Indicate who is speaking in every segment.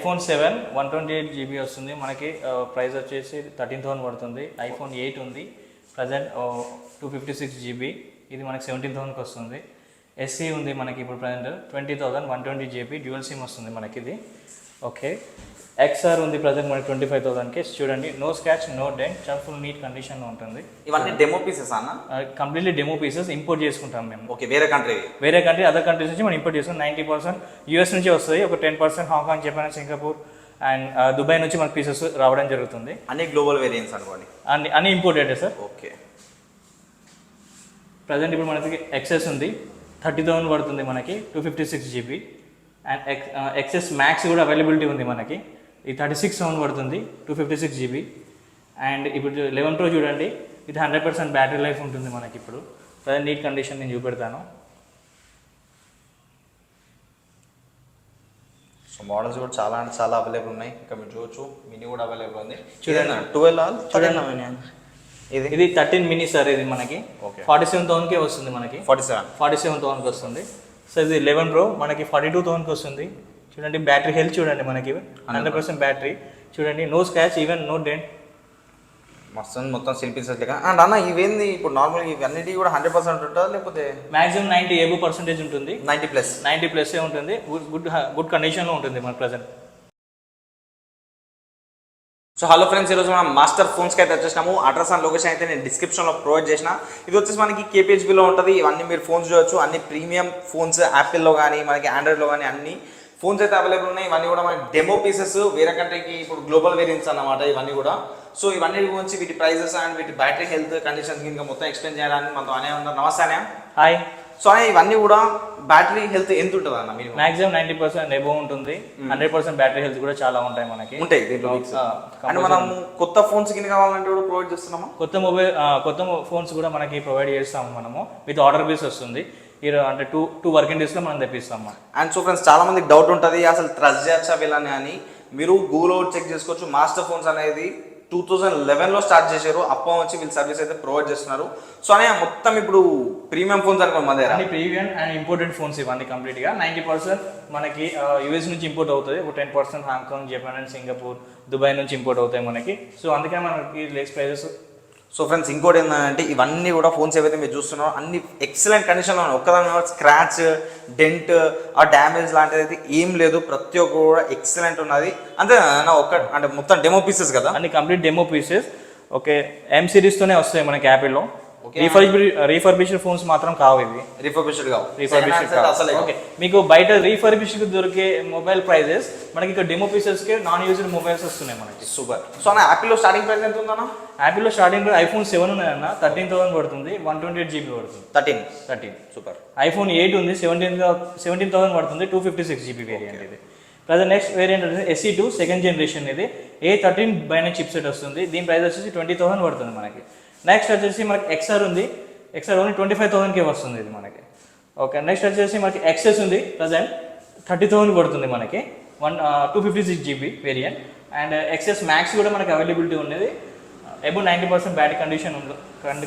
Speaker 1: iPhone 7 128GB వస్తుంది మనకి. Price వచ్చేసి 13,000 పడుతుంది. iPhone 8 ఉంది ప్రజెంట్ 256GB, ఇది మనకి 17,000కి వస్తుంది. SE ఉంది మనకి ఇప్పుడు ప్రజెంట్ 20,000 120GB డ్యూయల్ సిమ్ వస్తుంది మనకి ఇది. ఓకే, XR ఉంది ప్రజెంట్ మనకి 25,000కి. చూడండి, నో స్క్రాచ్ నో డెంట్, చాలా ఫుల్ నీట్ కండిషన్లో ఉంటుంది.
Speaker 2: ఇవన్నీ డెమో పీసెస్ అన్న?
Speaker 1: కంప్లీట్లీ డెమో పీసెస్, ఇంపోర్ట్ చేసుకుంటాం మేము.
Speaker 2: ఓకే, వేరే కంట్రీ
Speaker 1: అదర్ కంట్రీస్ నుంచి మనం ఇంపోర్ట్ చేసుకుంటాం. 90% US నుంచి వస్తుంది, ఒక 10% Hong Kong, Japan, Singapore and Dubai నుంచి మనకి పీసెస్ రావడం జరుగుతుంది.
Speaker 2: అన్ని గ్లోబల్ వేరియంట్స్ అనుకోండి,
Speaker 1: అన్ని ఇంపోర్టెడ్ సార్.
Speaker 2: ఓకే,
Speaker 1: ప్రజెంట్ ఇప్పుడు మనకి XS ఉంది 30,000 పడుతుంది మనకి, 256GB. అండ్ XS మ్యాక్స్ కూడా అవైలబిలిటీ ఉంది మనకి, ఇది 36,000 పడుతుంది, 256GB. అండ్ ఇప్పుడు 11 Pro చూడండి, ఇది 100% బ్యాటరీ లైఫ్ ఉంటుంది మనకి. ఇప్పుడు ప్రజెంట్ నీట్ కండిషన్ నేను చూపెడతాను.
Speaker 2: సో మోడల్స్ కూడా చాలా అంటే చాలా అవైలబుల్ ఉన్నాయి. ఇంకా మీరు చూడొచ్చు, మినీ కూడా అవైలబుల్ ఉంది. చూడండి 12 చూడండి,
Speaker 1: ఇది 13 మినీ సార్. ఇది మనకి 47,000కే వస్తుంది మనకి. 47,000కి వస్తుంది. సో ఇది 11 Pro మనకి 42,000కి వస్తుంది. చూడండి, బ్యాటరీ హెల్త్ చూడండి మనకి 100% బ్యాటరీ. చూడండి, no scratch even no dent.
Speaker 2: మస్తు మొత్తం సెల్ఫీస్ లెక్క. అండ్ అన్న ఇవేంది ఇప్పుడు నార్మల్ ఇవన్నీ కూడా 100% ఉంటుందా లేకపోతే
Speaker 1: మాక్సిమం 90% ఉంటుంది.
Speaker 2: 90+
Speaker 1: ఉంటుంది. గుడ్ కండిషన్లో ఉంటుంది మన ప్రజెంట్.
Speaker 2: సో హలో ఫ్రెండ్స్, ఈరోజు మనం మాస్టర్ ఫోన్స్కి అయితే వచ్చేసినాము. అడ్రస్ అండ్ లొకేషన్ అయితే నేను డిస్క్రిప్షన్లో ప్రొవైడ్ చేసిన. ఇది వచ్చేసి మనకి KPHBలో ఉంటుంది. ఇవన్నీ మీరు ఫోన్స్ చూడొచ్చు. అన్ని ప్రీమియం ఫోన్స్, యాపిల్లో కానీ మనకి ఆండ్రాయిడ్లో కానీ అన్ని ఫోన్స్ అయితే అవైలబుల్ ఉన్నాయి. ఇవన్నీ కూడా మనకి డెమో పీసెస్, వేరే కంట్రీకి ఇప్పుడు గ్లోబల్ వేరియంట్స్ అన్నమాట ఇవన్నీ కూడా. సో ఇవన్నీ గురించి వీటి ప్రైజెస్ అండ్ వీటి బ్యాటరీ హెల్త్ కండిషన్స్ ఇంకా మొత్తం ఎక్స్ప్లెయిన్ చేయడానికి మనతో అనే ఉన్నారు. నమస్తే అనే.
Speaker 1: హాయ్.
Speaker 2: సో అనే ఇవన్నీ కూడా బ్యాటరీ హెల్త్ ఎంత ఉంటుంది అన్న? మీరు
Speaker 1: మాక్సిమం 90% ఎబో ఉంటుంది. 100% బ్యాటరీ హెల్త్ కూడా చాలా ఉంటాయి మనకి.
Speaker 2: ఉంటాయి దీంట్లో. అండ్ మనం కొత్త ఫోన్స్ కింద కావాలంటే కూడా ప్రొవైడ్ చేస్తున్నాము.
Speaker 1: కొత్త ఫోన్స్ కూడా మనకి ప్రొవైడ్ చేస్తాము మనము. విత్ ఆర్డర్ బేస్ వస్తుంది. అంటే టూ వర్కింగ్ డేస్లో మనం తెప్పిస్తాము.
Speaker 2: అండ్ సో ఫ్రెండ్స్, చాలా మందికి డౌట్ ఉంటుంది అసలు ట్రస్ట్ చేయొచ్చా వీళ్ళని అని. మీరు గూగుల్లో చెక్ చేసుకోవచ్చు. మాస్టర్ ఫోన్స్ అనేది 2011లో స్టార్ట్ చేశారు. అప్పటి నుంచి వీళ్ళు సర్వీస్ అయితే ప్రొవైడ్ చేస్తున్నారు. సో అనే మొత్తం ఇప్పుడు ప్రీమియం ఫోన్స్ అనుకో మన దగ్గర
Speaker 1: ప్రీమియం అండ్ ఇంపోర్టెడ్ ఫోన్స్ ఇవన్నీ కంప్లీట్గా 90% మనకి US నుంచి ఇంపోర్ట్ అవుతుంది. ఒక 10% Hong Kong, Japan and Singapore, Dubai నుంచి ఇంపోర్ట్ అవుతాయి మనకి. సో అందుకే మనకి లెస్ ప్రైజెస్.
Speaker 2: సో ఫ్రెండ్స్, ఇంకోటి ఏంటంటే ఇవన్నీ కూడా ఫోన్స్ ఏవైతే మీరు చూస్తున్నారో అన్ని ఎక్సలెంట్ కండిషన్లో ఉన్నాయి. ఒక్కదాని స్క్రాచ్, డెంట్ ఆ డ్యామేజ్ లాంటిది అయితే ఏం లేదు. ప్రతి ఒక్క కూడా ఎక్సలెంట్ ఉన్నది. అంతే అంటే మొత్తం డెమో పీసెస్ కదా,
Speaker 1: అన్ని complete demo pieces. Okay, M సిరీస్తోనే వస్తాయి మనకి యాపిల్లో. రీఫర్బిష్డ్ ఫోన్స్ మాత్రం కావు ఇవి. రీఫర్బిష్డ్ కావు. ఓకే, మీకు బయట రీఫర్బిష్డ్ దొరికే మొబైల్ ప్రైజెస్ మనకి ఇక్కడ డెమో పీసెస్ కి నాన్ యూజ్డ్ మొబైల్స్ వస్తున్నాయి మనకి.
Speaker 2: సూపర్. సో అన్న యాపిల్లో స్టార్టింగ్ ప్రైస్ ఎంత ఉందన్న?
Speaker 1: యాపిల్లో స్టార్టింగ్ iPhone 7 ఉన్నాయన్న, 13,000 పడుతుంది, 128GB పడుతుంది.
Speaker 2: 13 సూపర్.
Speaker 1: iPhone 8 ఉంది, 17,000 పడుతుంది, 256GB వేరియంట్ ఇది. Present next variant SE2 second generation. ఇది A13 బైనరీ చిప్ సెట్ వస్తుంది. దీని ప్రైస్ వచ్చేసి 20,000 పడుతుంది మనకి. నెక్స్ట్ వచ్చేసి మనకి XR ఉంది. XR ఓన్లీ 25,000కే వస్తుంది ఇది మనకి. ఓకే, నెక్స్ట్ వచ్చేసి మనకి XS ఉంది. ప్రజెంట్ 30,000 పడుతుంది మనకి, 256GB variant. And XS max కూడా మనకి అవైలబిలిటీ ఉండేది. అబౌవ్ 90% బ్యాటరీ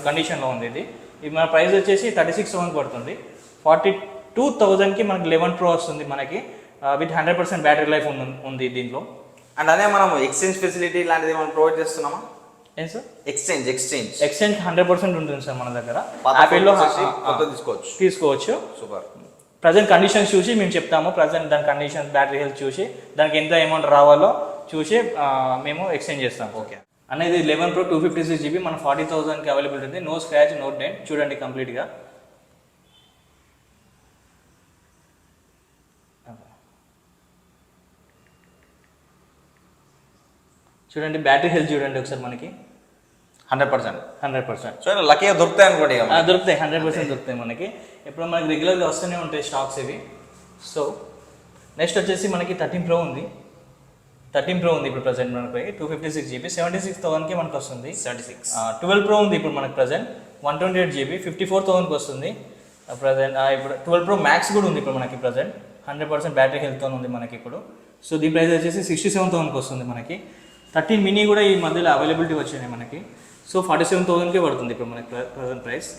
Speaker 1: కండిషన్లో ఉంది ఇది. ఇది మన ప్రైస్ వచ్చేసి 36,000 పడుతుంది. 42,000కి మనకి 11 Pro వస్తుంది మనకి, విత్ 100% బ్యాటరీ లైఫ్ ఉంది దీంట్లో.
Speaker 2: అండ్ అదే మనం ఎక్స్చేంజ్ ఫెసిలిటీ లాంటిది మనం ప్రొవైడ్ చేస్తున్నామా?
Speaker 1: ఏం సార్?
Speaker 2: ఎక్స్చేంజ్
Speaker 1: 100% ఉంటుంది సార్ మన దగ్గర. తీసుకోవచ్చు.
Speaker 2: సూపర్.
Speaker 1: ప్రజెంట్ కండిషన్స్ చూసి మేము చెప్తాము. ప్రజెంట్ దాని కండిషన్స్, బ్యాటరీ హెల్త్ చూసి దానికి ఎంత అమౌంట్ రావాలో చూసి మేము ఎక్స్చేంజ్ చేస్తాం. ఓకే అనేది 11 Pro 256GB మన 40,000కి అవైలబుల్ ఉంది. No scratch no dent. చూడండి కంప్లీట్గా. చూడండి, బ్యాటరీ హెల్త్ చూడండి ఒకసారి మనకి 100%.
Speaker 2: సో లక్కీగా దొరుకుతాయి అనుకోండి.
Speaker 1: దొరుకుతాయి, 100% దొరుకుతాయి మనకి. ఇప్పుడు మనకి రెగ్యులర్గా వస్తూనే ఉంటాయి స్టాక్స్ ఇవి. సో నెక్స్ట్ వచ్చేసి మనకి 13 Pro ఉంది. 13 Pro ఉంది ఇప్పుడు ప్రజెంట్ మనకి 256GB, 76,000కి మనకు వస్తుంది. 12 Pro ఉంది ఇప్పుడు మనకి ప్రజెంట్ 128GB, 54,000కి వస్తుంది ప్రజెంట్. ఇప్పుడు 12 Pro Max కూడా ఉంది ఇప్పుడు మనకి ప్రజెంట్, 100% బ్యాటరీ హెల్త్తో ఉంది మనకి ఇప్పుడు. సో దీని ప్రైస్ వచ్చేసి 67,000కి వస్తుంది మనకి. 13 మినీ కూడా ఈ మధ్యలో అవైలబిలిటీ వచ్చినాయి మనకి. సో 47,000కే పడుతుంది ఇప్పుడు మనకి ప్రజెంట్ ప్రైస్.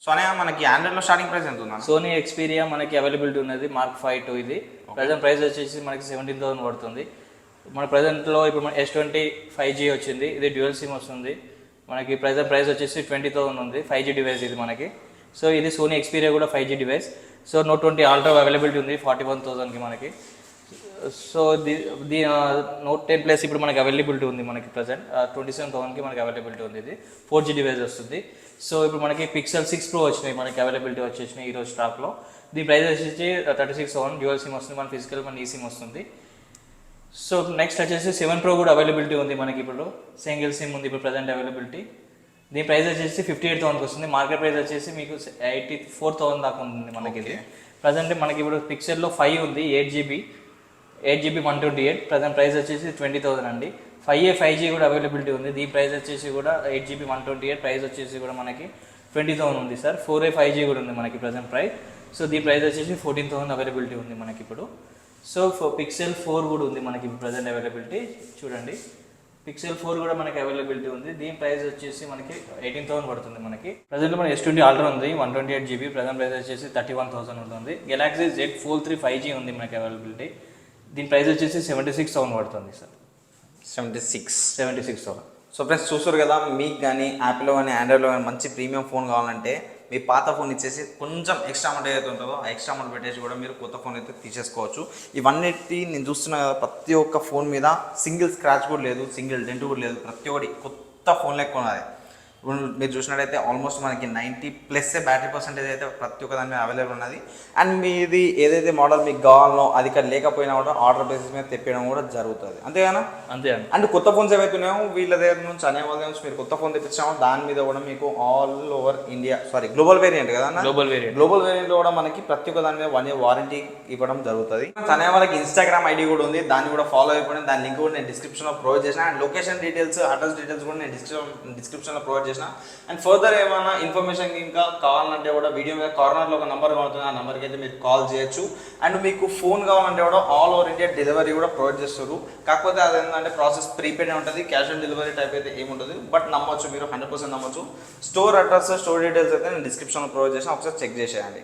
Speaker 2: సోనీ మనకి ఆండ్రాయిడ్లో స్టార్టింగ్ ప్రైస్ ఎంత ఉంది?
Speaker 1: సోనీ ఎక్స్పీరియా మనకి అవైలబిలిటీ ఉన్నది Mark 5 2. ఇది ప్రజెంట్ ప్రైస్ వచ్చేసి మనకి 17,000 పడుతుంది. మన ప్రజెంట్లో ఇప్పుడు మన S20 5G వచ్చింది, ఇది డ్యూయల్ సిమ్ వస్తుంది మనకి. ప్రైస్ వచ్చేసి 20,000 ఉంది. 5G డివైస్ ఇది మనకి. సో ఇది సోనీ ఎక్స్పీరియా కూడా 5G device. So Note 20 ultra availability ఉంది 41,000కి మనకి. సో ది Note 10 ప్లస్ ఇప్పుడు మనకి అవైలబిలిటీ ఉంది మనకి ప్రజెంట్ 27,000కి మనకి అవైలబిలిటీ ఉంది. ఇది 4G డివైస్ వస్తుంది. సో ఇప్పుడు మనకి Pixel 6 Pro వచ్చినాయి మనకి, అవైలబిలిటీ వచ్చేసినాయి ఈరోజు స్టాక్లో. దీని ప్రైస్ వచ్చేసి 36,000, డ్యూయల్ సిమ్ వస్తుంది, మన ఫిజికల్ మన ఈ సిమ్ వస్తుంది. సో నెక్స్ట్ వచ్చేసి 7 Pro కూడా అవైలబిలిటీ ఉంది మనకి. ఇప్పుడు సింగిల్ సిమ్ ఉంది ఇప్పుడు ప్రజెంట్ అవైలబిలిటీ. దీని ప్రైస్ వచ్చేసి 58,000కి వస్తుంది. మార్కెట్ ప్రైస్ వచ్చేసి మీకు 84,000 దాకా ఉంది మనకి. ఇది ప్రజెంట్ మనకి ఇప్పుడు పిక్సెల్లో 5 ఉంది, 8GB 128. ప్రజెంట్ ప్రైస్ వచ్చేసి 20,000 అండి. 5G కూడా అవైలబిలిటీ ఉంది. దీని ప్రైస్ వచ్చేసి కూడా 8GB 128, ప్రైస్ వచ్చేసి కూడా మనకి 20,000 ఉంది సార్. 5G కూడా ఉంది మనకి ప్రజెంట్ ప్రైస్. సో దీని ప్రైస్ వచ్చేసి 14,000 అవైలబిలిటీ ఉంది మనకి ఇప్పుడు. సో Pixel 4 కూడా ఉంది మనకి ప్రజెంట్ అవైలబిలిటీ. చూడండి Pixel 4 కూడా మనకి అవైలబిలిటీ ఉంది. దీని ప్రైస్ వచ్చేసి మనకి 18,000 పడుతుంది మనకి. ప్రజెంట్ మన S20 అల్ట్రా ఉంది 128GB, ప్రజెంట్ ప్రైస్ వచ్చేసి 31,000 ఉంటుంది. Galaxy Z Fold 3 5G ఉంది మనకి అవైలబిలిటీ. దీని ప్రైస్ వచ్చేసి 76,000 పడుతుంది సార్. 76,000.
Speaker 2: సో ఫ్రెండ్స్ చూస్తారు కదా, మీకు కానీ యాపిల్లో కానీ ఆండ్రాయిడ్లో కానీ మంచి ప్రీమియం ఫోన్ కావాలంటే మీ పాత ఫోన్ ఇచ్చేసి కొంచెం ఎక్స్ట్రా అమౌంట్ ఏదైతే ఉంటుందో ఆ ఎక్స్ట్రా అమౌంట్ పెట్టేసి కూడా మీరు కొత్త ఫోన్ అయితే తీసేసుకోవచ్చు. ఇవన్నిటి నేను చూస్తున్నా కదా, ప్రతి ఒక్క ఫోన్ మీద సింగిల్ స్క్రాచ్ కూడా లేదు, సింగిల్ డెంట్ కూడా లేదు. ప్రతి ఒక్కటి కొత్త ఫోన్ లెక్క ఉన్నది. ఇప్పుడు మీరు చూసినట్టయితే ఆల్మోస్ట్ మనకి 90+ బ్యాటరీ పర్సెంటేజ్ అయితే ప్రతి ఒక్క దాని మీద అవైలబుల్ ఉన్నది. అండ్ మీది ఏదైతే మోడల్ మీకు కావాలో అది ఇక్కడ లేకపోయినా కూడా ఆర్డర్ బేసిస్ మీద తెప్పడం కూడా జరుగుతుంది, అంతేగానా?
Speaker 1: అంతే అండి.
Speaker 2: అండ్ కొత్త ఫోన్స్ ఏవైతే ఉన్నాయో వీళ్ళ దగ్గర నుంచి అనే వాళ్ళ నుంచి మీరు కొత్త ఫోన్ తెప్పించామో దాని మీద కూడా మీకు all over India global variant కదా, గ్లోబల్ వేరియంట్ కూడా మనకి ప్రతి ఒక్క దాని మీద 1 year వారంటీ ఇవ్వడం జరుగుతుంది. అనే వాళ్ళకి ఇన్స్టాగ్రామ్ ఐడి కూడా ఉంది, దాన్ని కూడా ఫాలో అయిపోయింది. దాని లింక్ కూడా నేను డిస్క్రిప్షన్లో ప్రొవైడ్ చేసిన. And location details, address details కూడా నేను డిస్క్రిప్షన్లో ప్రొవైడ్ చేసిన. అండ్ ఫర్దర్ ఏమైనా ఇన్ఫర్మేషన్ ఇంకా కావాలంటే కూడా వీడియో మీద కార్నర్లో ఒక నెంబర్ కడుతుంది, ఆ నెంబర్కి అయితే మీరు కాల్ చేయొచ్చు. అండ్ మీకు ఫోన్ కావాలంటే కూడా ఆల్ ఓవర్ ఇండియా డెలివరీ కూడా ప్రొవైడ్ చేస్తారు. కాకపోతే అది ఏంటంటే ప్రాసెస్ ప్రీపెయిడ్ ఉంటుంది, క్యాష్ ఆన్ డెలివరీ టైప్ అయితే ఏముంటుంది. బట్ నమ్మొచ్చు, మీరు 100% నమ్మొచ్చు. స్టోర్ అడ్రస్, స్టోర్ డీటెయిల్స్ అయితే నేను డిస్క్రిప్షన్లో ప్రొవైడ్ చేసిన, ఒకసారి చెక్ చేసేయండి.